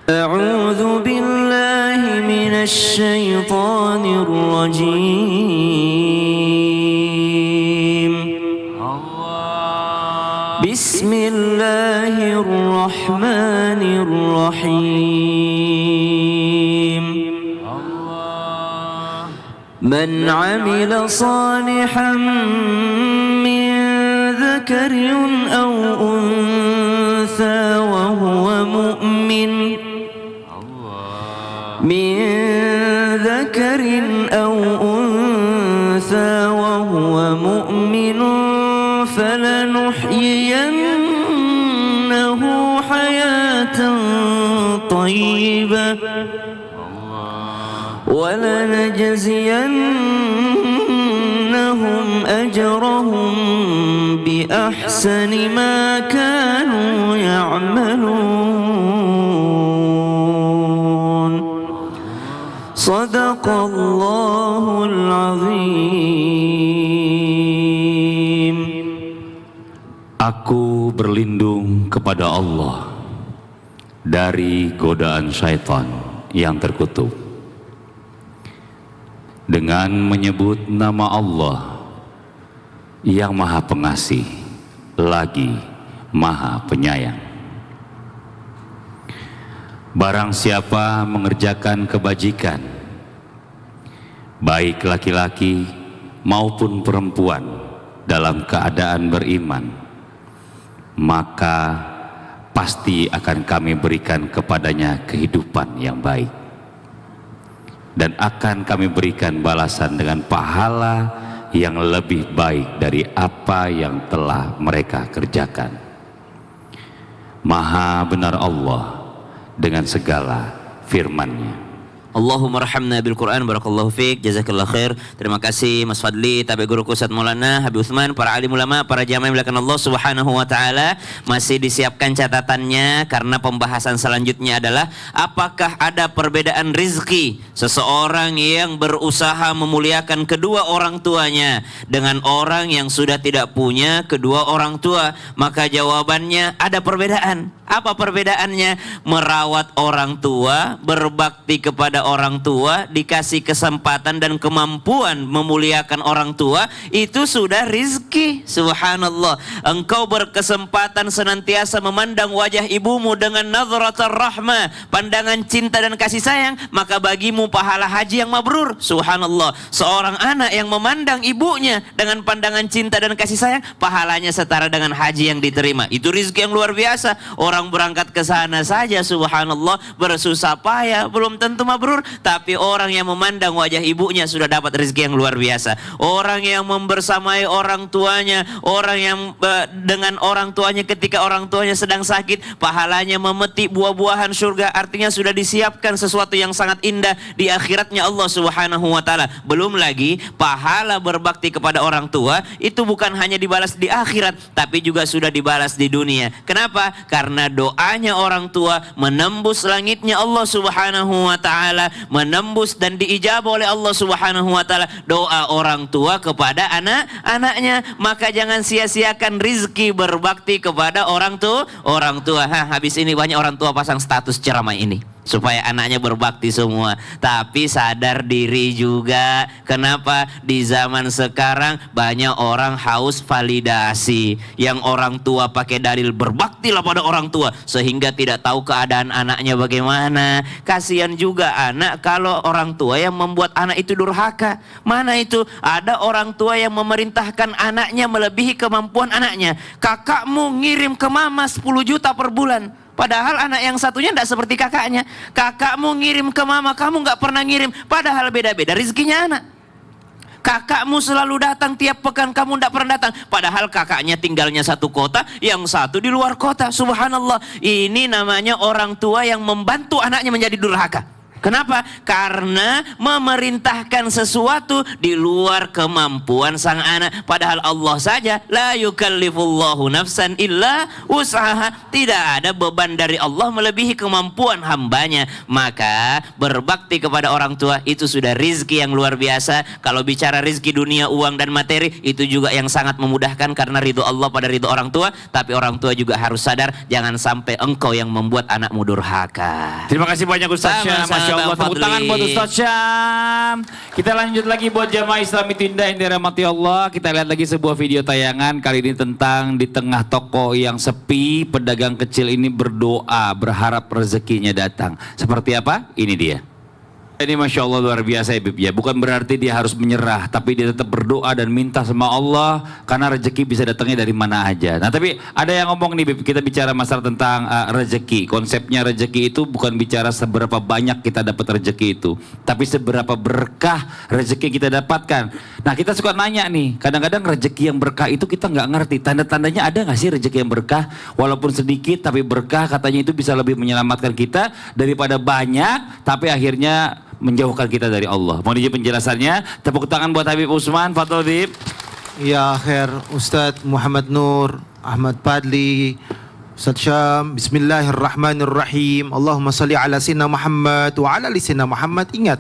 أعوذ بالله من الشيطان الرجيم بسم الله الرحمن الرحيم من عمل صالحا من ذكر أو أنثى وهو مؤمن من ذكر أو أنثى وهو مؤمن فلنحيينه حياة طيبة ولنجزينهم أجرهم بأحسن ما كانوا يعملون صدق الله العظيم. Aku berlindung kepada Allah dari godaan syaitan yang terkutuk dengan menyebut nama Allah yang Maha Pengasih lagi Maha Penyayang. Barang siapa mengerjakan kebajikan, baik laki-laki maupun perempuan dalam keadaan beriman, maka pasti akan kami berikan kepadanya kehidupan yang baik, dan akan kami berikan balasan dengan pahala yang lebih baik dari apa yang telah mereka kerjakan. Maha benar Allah dengan segala firman-Nya. Allahumma rahamna bil Quran. Barakallahu fiik, jazakallah khair. Terima kasih Mas Fadli, tabi guruku Ustaz Maulana Habib Utsman, para alim ulama, para jamaah yang dimuliakan Allah Subhanahu wa taala. Masih disiapkan catatannya karena pembahasan selanjutnya adalah apakah ada perbedaan rizki seseorang yang berusaha memuliakan kedua orang tuanya dengan orang yang sudah tidak punya kedua orang tua. Maka jawabannya ada perbedaan. Apa perbedaannya? Merawat orang tua, berbakti kepada orang tua, dikasih kesempatan dan kemampuan memuliakan orang tua, itu sudah rizki. Subhanallah. Engkau berkesempatan senantiasa memandang wajah ibumu dengan nadratul rahmah, pandangan cinta dan kasih sayang, maka bagimu pahala haji yang mabrur. Subhanallah. Seorang anak yang memandang ibunya dengan pandangan cinta dan kasih sayang, pahalanya setara dengan haji yang diterima. Itu rizki yang luar biasa. Orang berangkat ke sana saja, subhanallah, bersusah payah, belum tentu mabrur. Tapi orang yang memandang wajah ibunya sudah dapat rezeki yang luar biasa. Orang yang membersamai orang tuanya, orang yang dengan orang tuanya ketika orang tuanya sedang sakit, pahalanya memetik buah-buahan surga. Artinya sudah disiapkan sesuatu yang sangat indah di akhiratnya Allah Subhanahu wa taala. Belum lagi pahala berbakti kepada orang tua itu bukan hanya dibalas di akhirat, tapi juga sudah dibalas di dunia. Kenapa? Karena doanya orang tua menembus langitnya Allah Subhanahu wa taala, menembus dan diijabah oleh Allah Subhanahu wa taala doa orang tua kepada anak-anaknya. Maka jangan sia-siakan rizki berbakti kepada orang tua. Habis ini banyak orang tua pasang status ceramah ini supaya anaknya berbakti semua, tapi sadar diri juga. Kenapa? Di zaman sekarang banyak orang haus validasi. Yang orang tua pakai dalil berbaktilah pada orang tua, sehingga tidak tahu keadaan anaknya bagaimana. Kasihan juga anak kalau orang tua yang membuat anak itu durhaka. Mana itu? Ada orang tua yang memerintahkan anaknya melebihi kemampuan anaknya. Kakakmu ngirim ke mama 10 juta per bulan, padahal anak yang satunya tidak seperti kakaknya. Kakakmu ngirim ke mama, kamu nggak pernah ngirim, padahal beda-beda rezekinya anak. Kakakmu selalu datang tiap pekan, kamu tidak pernah datang, padahal kakaknya tinggalnya satu kota, yang satu di luar kota. Subhanallah. Ini namanya orang tua yang membantu anaknya menjadi durhaka. Kenapa? Karena memerintahkan sesuatu di luar kemampuan sang anak. Padahal Allah saja la yukallifullahu nafsan illa usaha. Tidak ada beban dari Allah melebihi kemampuan hambanya. Maka berbakti kepada orang tua itu sudah rizki yang luar biasa. Kalau bicara rizki dunia, uang dan materi, itu juga yang sangat memudahkan karena ridho Allah pada ridho orang tua. Tapi orang tua juga harus sadar, jangan sampai engkau yang membuat anakmu durhaka. Terima kasih banyak Ustaz Syam. Masya Allah, tepuk tangan buat Ustaz Syam. Kita lanjut lagi buat jamaah Islam itu indah yang dirahmati Allah. Kita lihat lagi sebuah video tayangan kali ini tentang di tengah toko yang sepi, pedagang kecil ini berdoa berharap rezekinya datang. Seperti apa? Ini dia. Ini Masya Allah luar biasa ya Bib ya. Bukan berarti dia harus menyerah, tapi dia tetap berdoa dan minta sama Allah karena rezeki bisa datangnya dari mana aja. Nah tapi ada yang ngomong nih Bib, kita bicara masalah tentang rezeki. Konsepnya rezeki itu bukan bicara seberapa banyak kita dapat rezeki itu, tapi seberapa berkah rezeki kita dapatkan. Nah kita suka nanya nih, kadang-kadang rezeki yang berkah itu kita nggak ngerti. Tanda-tandanya ada nggak sih rezeki yang berkah? Walaupun sedikit tapi berkah, katanya itu bisa lebih menyelamatkan kita daripada banyak tapi akhirnya menjauhkan kita dari Allah. Mohon izin penjelasannya. Tepuk tangan buat Habib Usman. Fadhol Habib. Ya khair Ustadz Muhammad Nur, Ahmad Padli, Ustadz Syam. Bismillahirrahmanirrahim. Allahumma salli ala sayyidina Muhammad wa ala ali sayyidina Muhammad. Ingat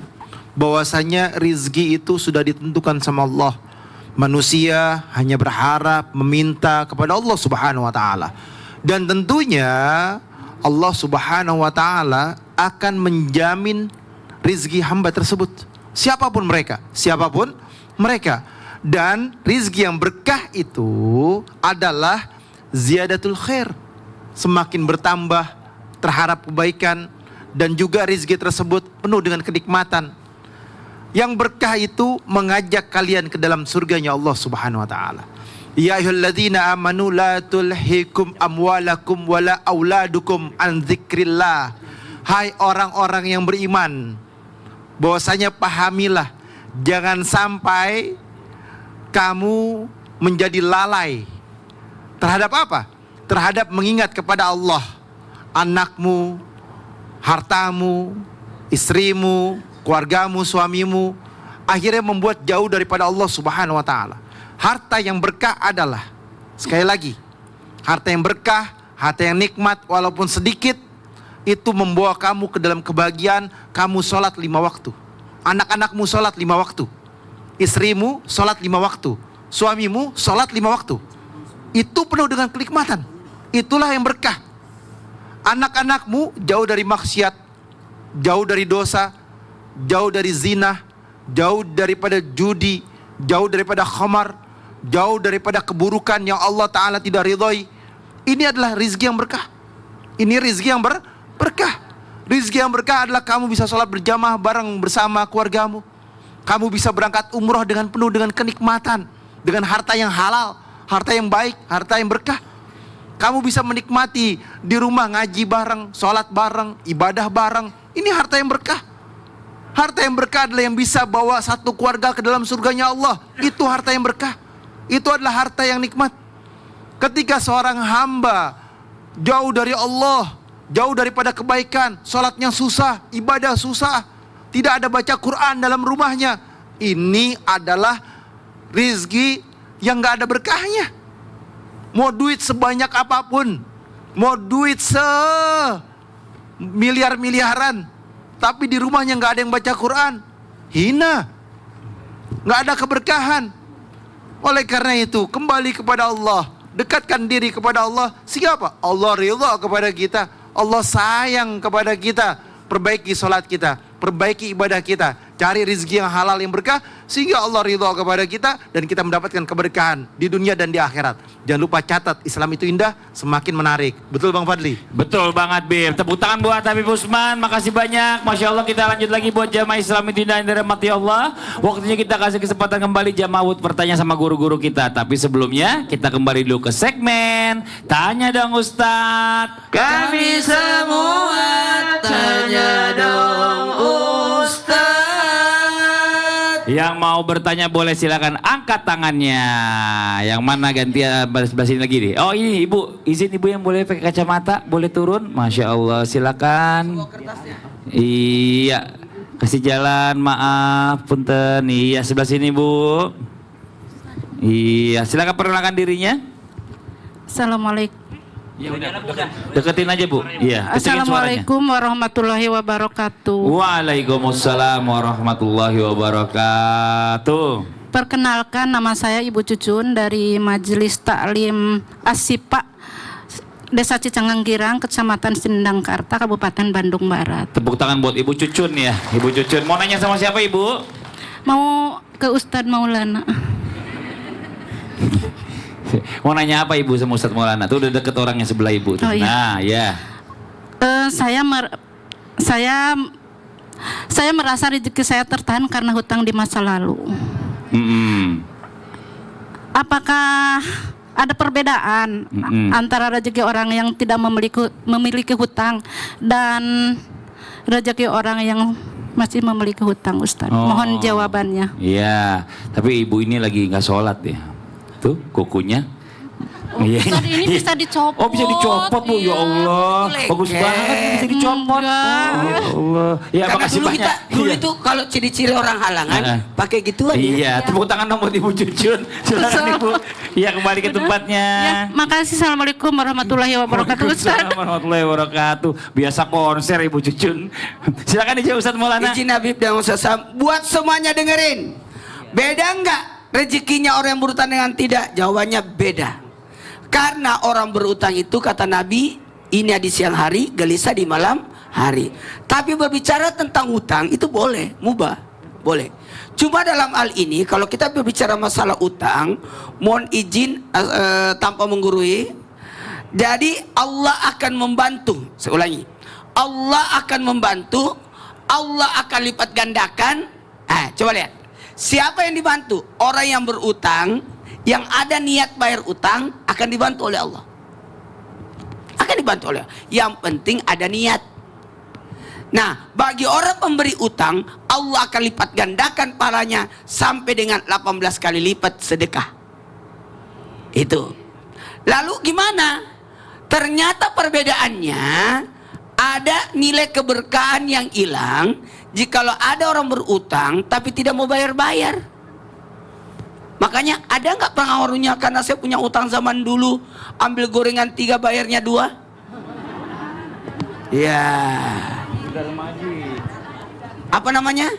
bahwasanya rizki itu sudah ditentukan sama Allah. Manusia hanya berharap meminta kepada Allah Subhanahu wa taala. Dan tentunya Allah Subhanahu wa taala akan menjamin rizki hamba tersebut, siapapun mereka, dan rizki yang berkah itu adalah ziyadatul khair, semakin bertambah terharap kebaikan, dan juga rizki tersebut penuh dengan kenikmatan. Yang berkah itu mengajak kalian ke dalam surganya Allah Subhanahu wa taala. Ya ayyuhalladzina amanu la tulhikum amwalakum wala auladukum an dzikrillah. Hai orang-orang yang beriman, bahwasanya pahamilah, jangan sampai kamu menjadi lalai terhadap apa? Terhadap mengingat kepada Allah. Anakmu, hartamu, istrimu, keluargamu, suamimu akhirnya membuat jauh daripada Allah Subhanahu wa taala. Harta yang berkah adalah, sekali lagi, harta yang berkah, harta yang nikmat walaupun sedikit, itu membawa kamu ke dalam kebahagiaan. Kamu sholat 5 waktu, anak-anakmu sholat 5 waktu, istrimu sholat 5 waktu, suamimu sholat 5 waktu. Itu penuh dengan kenikmatan. Itulah yang berkah. Anak-anakmu jauh dari maksiat, jauh dari dosa, jauh dari zina, jauh daripada judi, jauh daripada khamar, jauh daripada keburukan yang Allah Ta'ala tidak ridhoi. Ini adalah rizki yang berkah. Ini rizki yang berkah. Rizki yang berkah adalah kamu bisa sholat berjamaah bareng bersama keluargamu. Kamu bisa berangkat umroh dengan penuh dengan kenikmatan, dengan harta yang halal, harta yang baik, harta yang berkah. Kamu bisa menikmati di rumah ngaji bareng, sholat bareng, ibadah bareng. Ini harta yang berkah. Harta yang berkah adalah yang bisa bawa satu keluarga ke dalam surganya Allah. Itu harta yang berkah. Itu adalah harta yang nikmat. Ketika seorang hamba jauh dari Allah, jauh daripada kebaikan, sholatnya susah, ibadah susah, tidak ada baca Quran dalam rumahnya, ini adalah rizki yang gak ada berkahnya. Mau duit sebanyak apapun, mau duit miliaran, tapi di rumahnya gak ada yang baca Quran, hina, gak ada keberkahan. Oleh karena itu, kembali kepada Allah, dekatkan diri kepada Allah. Siapa? Allah ridha kepada kita, Allah sayang kepada kita. Perbaiki sholat kita, perbaiki ibadah kita, cari rezeki yang halal yang berkah, sehingga Allah ridha kepada kita dan kita mendapatkan keberkahan di dunia dan di akhirat. Jangan lupa catat, Islam itu indah, semakin menarik. Betul Bang Fadli? Betul banget Bib. Tepuk tangan buat Habib Usman. Makasih banyak. Masya Allah, kita lanjut lagi buat jamaah Islam itu indah yang dirahmati Allah. Waktunya kita kasih kesempatan kembali jamaah Wud bertanya sama guru-guru kita. Tapi sebelumnya kita kembali dulu ke segmen Tanya Dong Ustadz. Kami semua tanya dong Ustadz. Yang mau bertanya boleh silakan angkat tangannya. Yang mana gantian sebelah sini lagi nih. Oh ini ibu, izin ibu yang boleh pakai kacamata, boleh turun. Masya Allah, silakan. Iya, kasih jalan, maaf, punten. Iya, sebelah sini Bu. Iya, silakan perkenalkan dirinya. Assalamualaikum. Ya udah, deketin aja Bu. Iya, kencengin suaranya. Assalamualaikum warahmatullahi wabarakatuh. Waalaikumsalam warahmatullahi wabarakatuh. Perkenalkan, nama saya Ibu Cucun dari Majelis Taklim Asipa Desa Cicanganggirang, Kecamatan Sindangkarta, Kabupaten Bandung Barat. Tepuk tangan buat Ibu Cucun ya. Ibu Cucun, mau nanya sama siapa Ibu? Mau ke Ustadz Maulana. Mau nanya apa Ibu sama Ustadz Maulana? Tuh udah deket orangnya sebelah Ibu tuh. Oh, iya. Nah, ya. Saya merasa rezeki saya tertahan karena hutang di masa lalu. Apakah ada perbedaan antara rezeki orang yang tidak memiliki hutang dan rezeki orang yang masih memiliki hutang, Ustaz? Mohon jawabannya. Iya, tapi ibu ini lagi nggak sholat ya. Tuh kukunya. Iya. Ustaz, ini bisa dicopot. Oh, bisa dicopot Bu. Ya Allah. Bagus banget bisa dicopot. Oh, ya Allah. Ya, Karena makasih dulu banyak. kita dulu itu kalau ciri-ciri orang halangan pakai gituan. Iya, tepuk tangan dong buat Ibu Cucun. Silakan Ibu. Iya, kembali ke tempatnya. Ya, makasih. Assalamualaikum warahmatullahi wabarakatuh, Ustaz. Waalaikumsalam warahmatullahi wabarakatuh. Biasa konser Ibu Cucun. Silakan aja Ustaz Maulana. Izin Habib dan Ustaz Sam, buat semuanya dengerin. Beda enggak rezekinya orang yang berutang dengan tidak? Jawabannya beda. Karena orang berutang itu kata Nabi, ini di siang hari, gelisah di malam hari. Tapi berbicara tentang hutang itu boleh, mubah, boleh. Cuma dalam hal ini kalau kita berbicara masalah utang, mohon izin tanpa menggurui. Jadi Allah akan membantu. Saya ulangi, Allah akan membantu, Allah akan lipat gandakan. Coba lihat, siapa yang dibantu? Orang yang berutang, yang ada niat bayar utang akan dibantu oleh Allah. Akan dibantu oleh Allah. Yang penting ada niat. Nah, bagi orang pemberi utang, Allah akan lipat gandakan pahalanya sampai dengan 18 kali lipat sedekah. Itu. Lalu gimana? Ternyata perbedaannya ada nilai keberkahan yang hilang jikalau ada orang berutang tapi tidak mau bayar-bayar. Makanya ada nggak pengaruhnya? Karena saya punya utang zaman dulu, ambil gorengan 3 bayarnya 2. Ya. Apa namanya?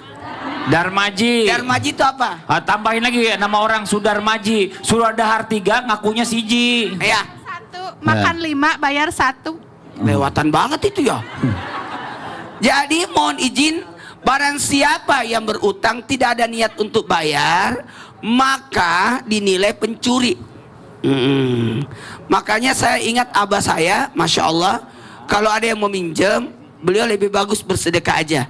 Darmaji. Darmaji itu apa? Tambahin lagi ya nama orang Sudarmaji. Suradahar 3 ngakunya siji. Ya. 1 makan 5 bayar 1. Lewatan banget itu ya. Jadi mohon izin, barang siapa yang berutang tidak ada niat untuk bayar, maka dinilai pencuri. Makanya saya ingat abah saya, Masya Allah, kalau ada yang mau minjem, beliau lebih bagus bersedekah aja.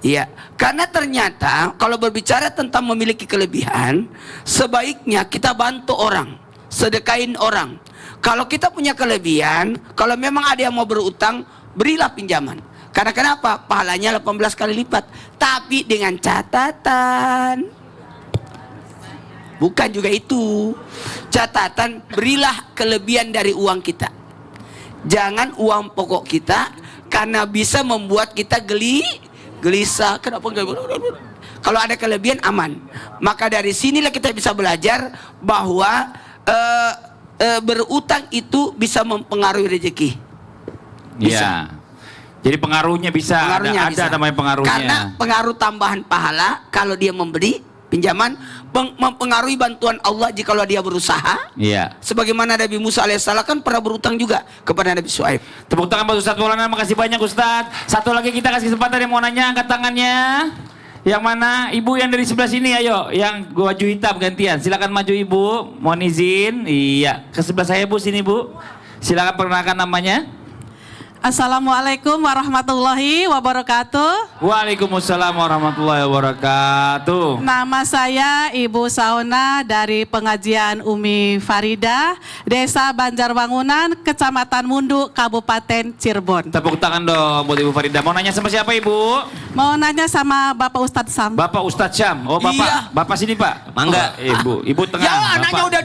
Iya, karena ternyata kalau berbicara tentang memiliki kelebihan, sebaiknya kita bantu orang, sedekahin orang. Kalau kita punya kelebihan, kalau memang ada yang mau berutang, berilah pinjaman. Karena kenapa? Pahalanya 18 kali lipat. Tapi dengan catatan, bukan juga itu. Catatan, berilah kelebihan dari uang kita. Jangan uang pokok kita, karena bisa membuat kita gelisah. Kenapa enggak? Kalau ada kelebihan aman. Maka dari sinilah kita bisa belajar bahwa berutang itu bisa mempengaruhi rezeki. Bisa. Ya. Jadi pengaruhnya bisa. Pengaruhnya ada namanya pengaruhnya. Karena pengaruh tambahan pahala kalau dia memberi pinjaman, mempengaruhi bantuan Allah jikalau dia berusaha. Iya. Sebagaimana Nabi Musa alaihissalam kan pernah berutang juga kepada Nabi Shu'aib. Tepuk tangan buat Ustadz Maulana, makasih banyak Ustadz. Satu lagi kita kasih kesempatan yang mau nanya, angkat tangannya. Yang mana? Ibu yang dari sebelah sini, ayo. Yang baju hitam gantian. Silakan maju Ibu. Mohon izin. Iya. Ke sebelah saya Bu, sini Bu. Silakan perkenalkan namanya. Assalamualaikum warahmatullahi wabarakatuh. Waalaikumsalam warahmatullahi wabarakatuh. Nama saya Ibu Sauna dari pengajian Umi Farida, Desa Banjarwangunan, Kecamatan Mundu, Kabupaten Cirebon. Tepuk tangan dong buat Ibu Farida. Mau nanya sama siapa Ibu? Mau nanya sama Bapak Ustadz Sam. Bapak Ustadz Syam. Oh Bapak, Iya. Bapak sini Pak. Mangga. Ibu tengah. Ya anaknya Bapak. udah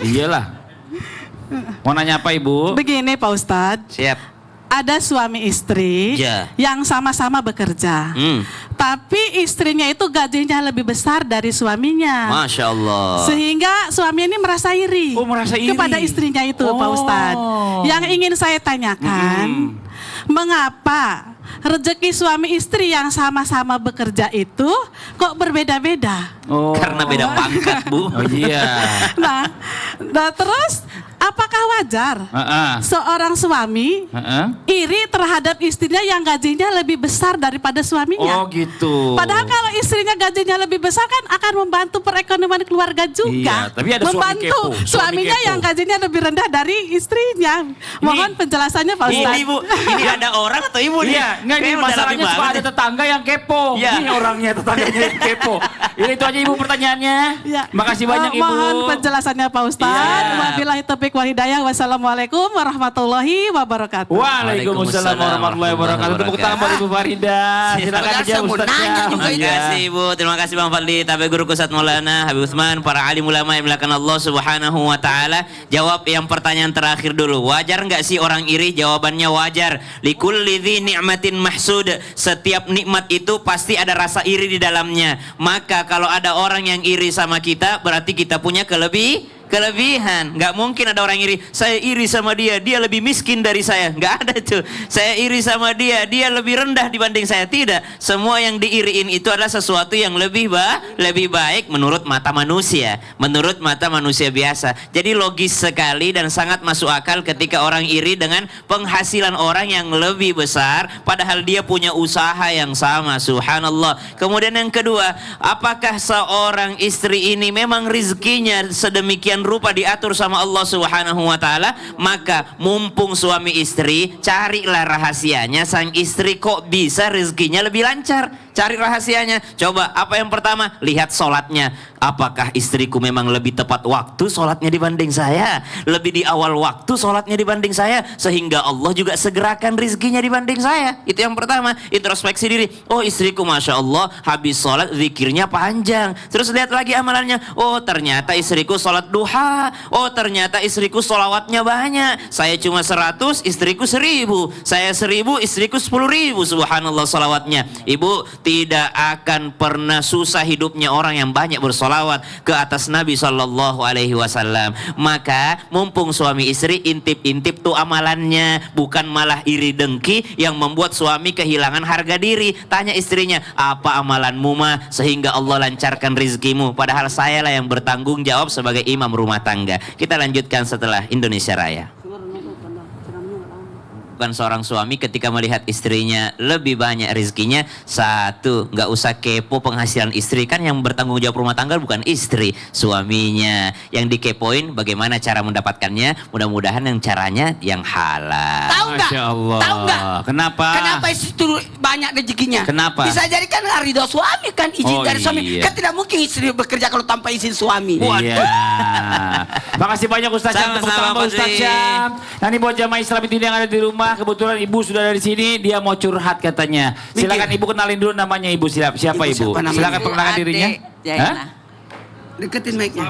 2. Iyalah. Mau nanya apa Ibu? Begini Pak Ustadz, Siap. ada suami istri Ya. yang sama-sama bekerja. Tapi istrinya itu gajinya lebih besar dari suaminya. Masya Allah. Sehingga suami ini merasa iri, Oh, merasa iri. kepada istrinya itu, Pak Ustadz. Yang ingin saya tanyakan, mengapa rezeki suami istri yang sama-sama bekerja itu kok berbeda-beda? Oh. Karena beda pangkat, Bu. Oh iya. Nah, terus apakah wajar seorang suami iri terhadap istrinya yang gajinya lebih besar daripada suaminya? Oh gitu. Padahal kalau istrinya gajinya lebih besar kan akan membantu perekonomian keluarga juga. Iya, tapi ada suami membantu kepo, suami suaminya kepo. yang gajinya lebih rendah dari istrinya. Mohon penjelasannya Pak Ustadz. Ini Bu, ini ada orang atau ibu nih? Iya, nggak ini Kayaknya udah masalahnya rapi suka banget ada nih. tetangga yang kepo. Iya. Ini orangnya tetangganya yang kepo. Ini itu aja Ibu pertanyaannya. Ya. Makasih banyak Ibu. Mohon penjelasannya Pak Ustadz. Iya. Wabillahi taufiq wal hidayah. Wassalamualaikum warahmatullahi wabarakatuh. Waalaikumsalam warahmatullahi wabarakatuh. Tepuk tangan buat Ibu Farida. Silakan Padahal aja saya mau Ustaz. nanya juga Terima kasih Ibu, terima kasih Bang Fadli, Tabe Guru Ustadz Maulana Habib Utsman, para alim ulama yang dimuliakan Allah Subhanahu wa taala. Jawab yang pertanyaan terakhir dulu. Wajar nggak sih orang iri? Jawabannya wajar. Likulli dzi ni'matin mahsud. Setiap nikmat itu pasti ada rasa iri di dalamnya. Maka kalau ada orang yang iri sama kita, berarti kita punya kelebihan. Nggak mungkin ada orang iri. Saya iri sama dia, dia lebih miskin dari saya. Nggak ada tuh. Saya iri sama dia, dia lebih rendah dibanding saya. Tidak. Semua yang diiriin itu adalah sesuatu yang lebih baik menurut mata manusia, menurut mata manusia biasa. Jadi logis sekali dan sangat masuk akal ketika orang iri dengan penghasilan orang yang lebih besar, padahal dia punya usaha yang sama. Subhanallah. Kemudian yang kedua, apakah seorang istri ini memang rizkinya sedemikian rupa diatur sama Allah Subhanahu wa taala? Maka mumpung suami istri, carilah rahasianya sang istri kok bisa rezekinya lebih lancar. Cari rahasianya. Coba, apa yang pertama? Lihat sholatnya. Apakah istriku memang lebih tepat waktu sholatnya dibanding saya? Lebih di awal waktu sholatnya dibanding saya, sehingga Allah juga segerakan rezekinya dibanding saya. Itu yang pertama. Introspeksi diri. Oh, istriku Masya Allah habis sholat zikirnya panjang. Terus lihat lagi amalannya. Oh, ternyata istriku sholat duha. Oh, ternyata istriku sholawatnya banyak. Saya cuma 100, istriku 1000. Saya 1000, istriku 10.000. Subhanallah sholawatnya. Ibu, tidak akan pernah susah hidupnya orang yang banyak bersolawat ke atas Nabi Sallallahu Alaihi Wasallam. Maka mumpung suami istri, intip-intip tuh amalannya, bukan malah iri dengki yang membuat suami kehilangan harga diri. Tanya istrinya, apa amalanmu mah sehingga Allah lancarkan rezekimu? Padahal saya lah yang bertanggung jawab sebagai imam rumah tangga. Kita lanjutkan setelah Indonesia Raya. Bukan seorang suami ketika melihat istrinya lebih banyak rezekinya, satu, nggak usah kepo penghasilan istri. Kan yang bertanggung jawab rumah tangga bukan istri, suaminya. Yang dikepoin bagaimana cara mendapatkannya. Mudah-mudahan yang caranya yang halal. Tahu nggak? Masya Allah. Tahu nggak? Kenapa? Kenapa istri itu banyak rezekinya? Kenapa? Bisa jadi kan ridho suami kan, izin Oh, dari suami. iya. Kan tidak mungkin istri bekerja kalau tanpa izin suami. Iya. Makasih banyak Ustaz Syam. Tepuk tangan Sama-sama, buat Ustaz Fadli. Syam. Nah, ini buat jamaah Islam itu yang ada di rumah. Kebetulan Ibu sudah dari sini. Dia mau curhat katanya. Silakan Ibu kenalin dulu namanya Ibu. Siapa Ibu Ibu? siapa namanya? Silakan perkenalkan Ade dirinya. Jaina. Hah? Deketin mic-nya.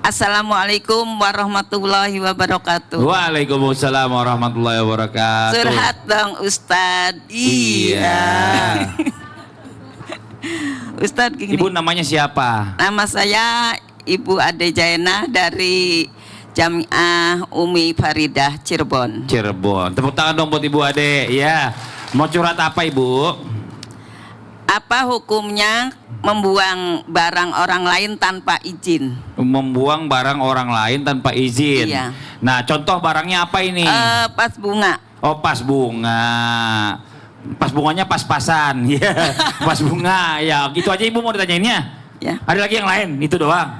Assalamualaikum warahmatullahi wabarakatuh. Waalaikumsalam warahmatullahi wabarakatuh. Curhat dong Ustadz. Iya. Ustadz gini, Ibu namanya siapa? nama saya Ibu Ade Jaina dari Jamiah Umi Faridah Cirebon. Cirebon. Tepuk tangan dong buat Ibu Ade. Ya. Mau curhat apa Ibu? Apa hukumnya membuang barang orang lain tanpa izin? Membuang barang orang lain tanpa izin. Iya. Nah, contoh barangnya apa ini? Pas bunga. Oh, pas bunga. Pas bunganya pas-pasan. Ya. Pas bunga. Ya, gitu aja Ibu mau ditanyainnya. Ya. Ada lagi yang lain? Itu doang.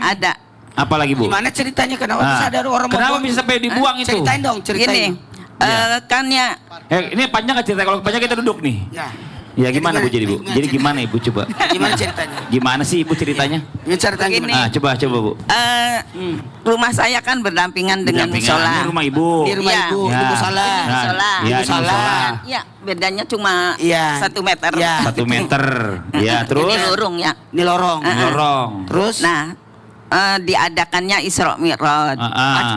Ada. Apa lagi Bu? Gimana ceritanya? Kenapa Ah. bisa ada orang mau Kenapa buang? bisa sampai dibuang itu? Ceritain dong, Gini, ceritain. kan ya Ini panjang nggak cerita? Kalau panjang kita duduk nih. Ya. Ya gimana Bu jadi Bu? Jadi gimana Ibu coba? Gimana ceritanya? Gimana sih Ibu ceritanya? Gimana ceritanya? Begini. Gimana? Coba Bu. rumah saya kan berdampingan dengan Berdampingan. musola. Ini rumah Ibu. Di rumah Iya. ibu, Ya. di musola. Nah, Musola. iya, di Musola. musola. Ya, bedanya cuma Iya. 1 meter. Iya. 1 meter. Ya, terus Ini lorong ya. Ini lorong. lorong. Terus? Nah, diadakannya Isra Mi'raj.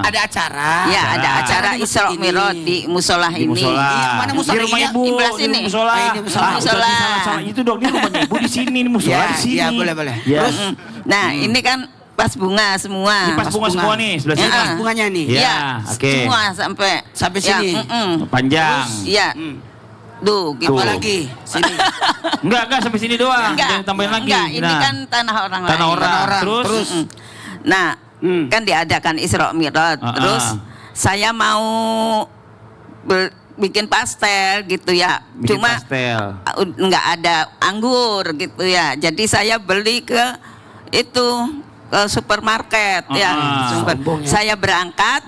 Ada acara. Ya, ada acara di Isra masjid ini. Mi'raj di musola Di ini. musola. Iya, mana musola Di rumah ini? ibu. Di belah Di sini. musola. Oh, ini musola. Musola. Salah itu dong, di rumahnya ibu di sini, di musola Ya, di sini. ya, boleh. Ya. Terus Nah, ini kan pas bunga semua. Ini pas bunga semua nih sebelah ini sini. pas bunganya nih. Ya, Ya, oke. semua sampai sini. Panjang. Ya. Tuh, gitu. Apa lagi? Sini. Enggak sampai sini doang. Enggak, Jangan tambahin lagi. enggak, ini Nah. kan tanah orang Tanah lain. orang. Terus? Nah, kan diadakan Isra Mi'raj. Terus saya mau bikin pastel gitu ya. Bikin Cuma pastel. nggak ada anggur gitu ya. Jadi saya beli ke itu ke supermarket ya. Sombong ya. Saya berangkat,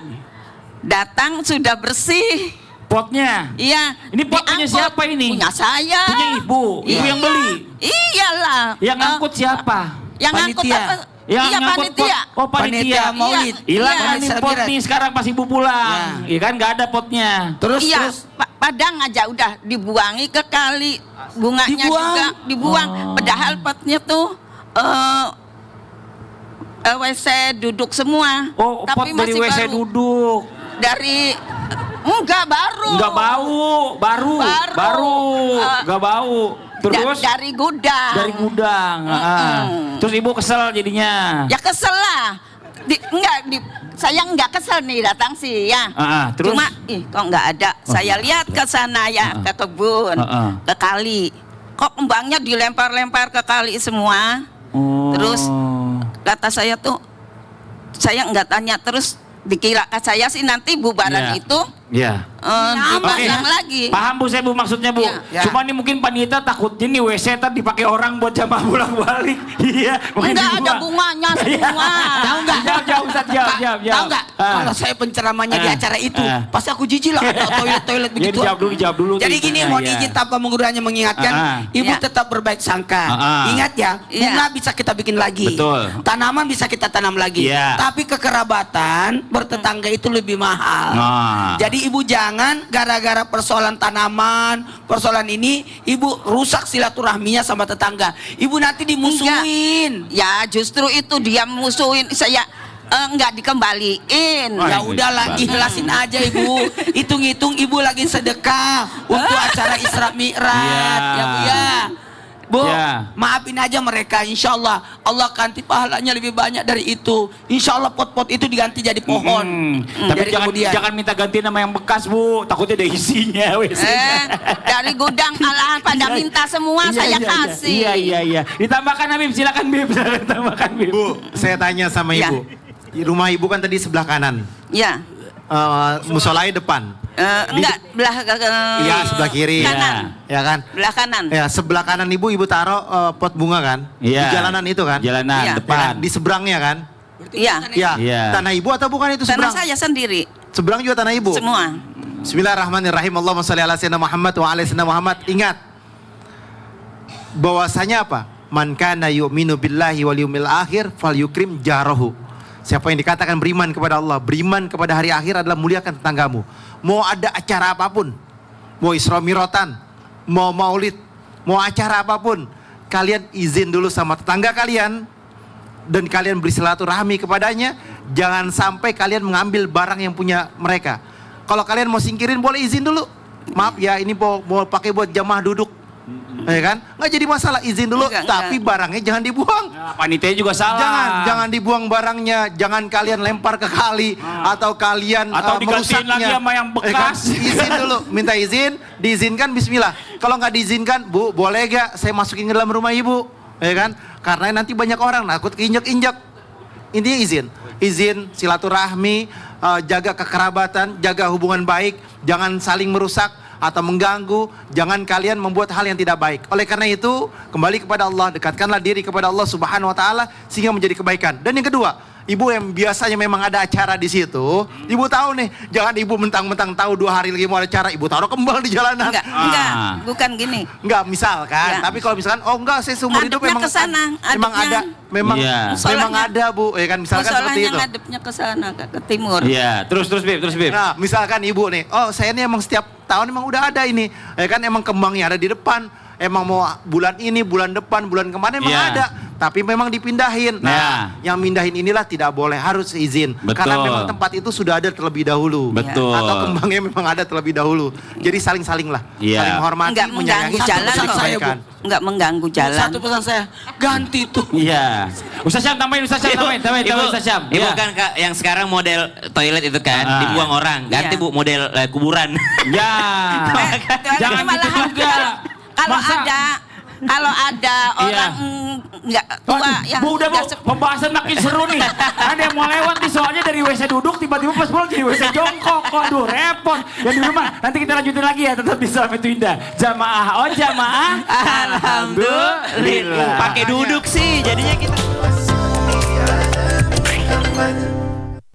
datang sudah bersih. Potnya. Iya. Ini pot punya diangkut. siapa ini? Punya saya. Punya ibu. Ibu yang beli. Iyalah. Yang ngangkut siapa? Yang ngangkut Panitia. apa? Yang Iya, ngangkut pot. panitia. Oh, panitia. Panitia maulid. Hilang Iya. kan nih pot nih sekarang pas ibu pulang. Iya kan nggak ada potnya. Terus Iya, terus padang aja udah dibuangi ke kali. Bunganya Dibuang? juga dibuang. Padahal potnya tuh WC duduk semua. Oh, pot dari masih WC baru. duduk. Dari enggak baru. Nggak bau, baru. Nggak bau. Terus dari gudang. dari gudang. Terus ibu kesel jadinya. Ya kesel lah. Saya nggak kesel nih datang sih ya. Terus? Cuma kok nggak ada. Saya lihat ke sana ya ke kebun, ke kali. Kok kembangnya dilempar-lempar ke kali semua. Oh. Terus kata saya tuh, saya nggak tanya terus dikira ke saya sih nanti bubaran Iya. itu Iya. dibuang lagi. Paham Bu, saya Bu maksudnya Bu. Iya. Cuma nih mungkin panitia takutnya nih WC ntar dipakai orang buat jamaah bolak-balik. Iya. makanya Enggak ada dibuang. bunganya semua. Tahu nggak? Jauh Ustaz, jauh. Tahu nggak? Kalau saya penceramahnya di acara itu, pasti aku jijik lah ada toilet Ya begitu. dijawab dulu. Jadi gini, Iya. mohon izin tanpa mengurangi mengingatkan, ibu Iya. tetap berbaik sangka. Ingat ya, Iya. bunga bisa kita bikin lagi. Betul. Tanaman bisa kita tanam lagi. Iya. Tapi kekerabatan bertetangga itu lebih mahal. Jadi ibu jangan gara-gara persoalan tanaman, persoalan ini, ibu rusak silaturahminya sama tetangga. Ibu nanti dimusuhin. Ya justru itu dia musuhin saya nggak dikembaliin. Ya udahlah, ikhlasin aja ibu. Hitung-hitung ibu lagi sedekah untuk acara Isra Mi'raj. Iya. Ya Bu ya. Bu, Ya. maafin aja mereka. Insya Allah Allah ganti pahalanya lebih banyak dari itu. Insya Allah pot-pot itu diganti jadi pohon. Tapi Jadi jangan minta ganti nama yang bekas Bu. Takutnya ada isinya WC-nya. Dari gudang alahan pada minta semua saya kasih. Iya. Ditambahkan Habib, silakan Bib. Tambahkan Bib. Bu, saya tanya sama Ya. ibu. Rumah ibu kan tadi sebelah kanan. Ya. Musolai depan. Enggak belah Iya, sebelah kiri. kanan. Ya kan? Belah kanan. Ya, sebelah kanan ibu taruh pot bunga kan? Iya. Di jalanan itu kan? Jalanan Iya. Ya depan. kan? Di seberangnya kan? Iya. Ya. Iya. Tanah ibu atau bukan itu Tanah seberang? saya sendiri Seberang juga tanah ibu. semua. Bismillahirrahmanirrahim. Allahumma shalli ala sayyidina Muhammad wa ala sayyidina Muhammad. Ingat bahwasanya apa? Man kana yu'minu billahi wal yawmil akhir falyukrim jarahu. Siapa yang dikatakan beriman kepada Allah, beriman kepada hari akhir adalah muliakan tetanggamu. Mau ada acara apapun, mau Isra Mi'ratan, mau maulid, mau acara apapun, kalian izin dulu sama tetangga kalian dan kalian beri silaturahmi kepadanya. Jangan sampai kalian mengambil barang yang punya mereka. Kalau kalian mau singkirin boleh izin dulu. Maaf ya, ini mau pakai buat jamaah duduk. Ya kan? Nggak jadi masalah, izin dulu, Enggak. tapi barangnya jangan dibuang. Nah, panitia juga salah. Jangan dibuang barangnya, jangan kalian lempar ke kali atau kalian Atau digantiin merusaknya. lagi sama yang Ya kan? bekas. Izin dulu, minta izin, diizinkan bismillah. Kalau nggak diizinkan, Bu, boleh gak saya masukin ke dalam rumah ibu? Ya kan? Karena nanti banyak orang takut keinjak-injak. Intinya izin silaturahmi, jaga kekerabatan, jaga hubungan baik, jangan saling merusak atau mengganggu, jangan kalian membuat hal yang tidak baik. Oleh karena itu, kembali kepada Allah, dekatkanlah diri kepada Allah Subhanahu wa taala sehingga menjadi kebaikan. Dan yang kedua, ibu yang biasanya memang ada acara di situ, ibu tahu nih, jangan ibu mentang-mentang tahu 2 hari lagi mau ada acara, ibu taruh kembang di jalanan. Enggak, bukan gini. Enggak, misalkan. Ya. Tapi kalau misalkan, oh enggak, saya seumur hidup Ngadepnya memang ke sana, memang adepnya. ada, memang Iya. memang Musolanya. ada Bu, ya kan misalkan seperti Musolanya itu. ngadepnya ke sana ke timur. Iya, terus Bib. Nah, misalkan ibu nih, oh saya ini emang setiap tahun emang udah ada ini, ya kan emang kembangnya ada di depan, emang mau bulan ini, bulan depan, bulan kemarin emang Iya. ada. tapi memang dipindahin. Nah. Yang mindahin inilah tidak boleh, harus izin. Betul. Karena memang tempat itu sudah ada terlebih dahulu. Betul. Atau kembangnya memang ada terlebih dahulu. Jadi saling-saling lah. Iya. Saling menghormati, Enggak mengganggu menyayangi, jalan saling kok. kebaikan. Enggak mengganggu jalan. Satu pesan saya, ganti tuh. Iya. Ustaz Syam tambahin, Ustaz Syam tambahin Ustaz Syam. Ibu Iya. kan Kak, yang sekarang model toilet itu kan Ah. dibuang orang, ganti Iya. Bu model kuburan. Ya. Jangan Malah gitu juga. Kalau Masa- ada orang nggak tua Waduh, yang Bu, udah Bu, nggak pembahasan makin seru nih. Ada yang mau lewat nih, soalnya dari WC duduk tiba-tiba pas pulang jadi WC jongkok. Waduh, repot. Yang di rumah, nanti kita lanjutin lagi ya, tetap di Salam Itu Indah. Jamaah, jamaah. Alhamdulillah. Pakai duduk sih, jadinya kita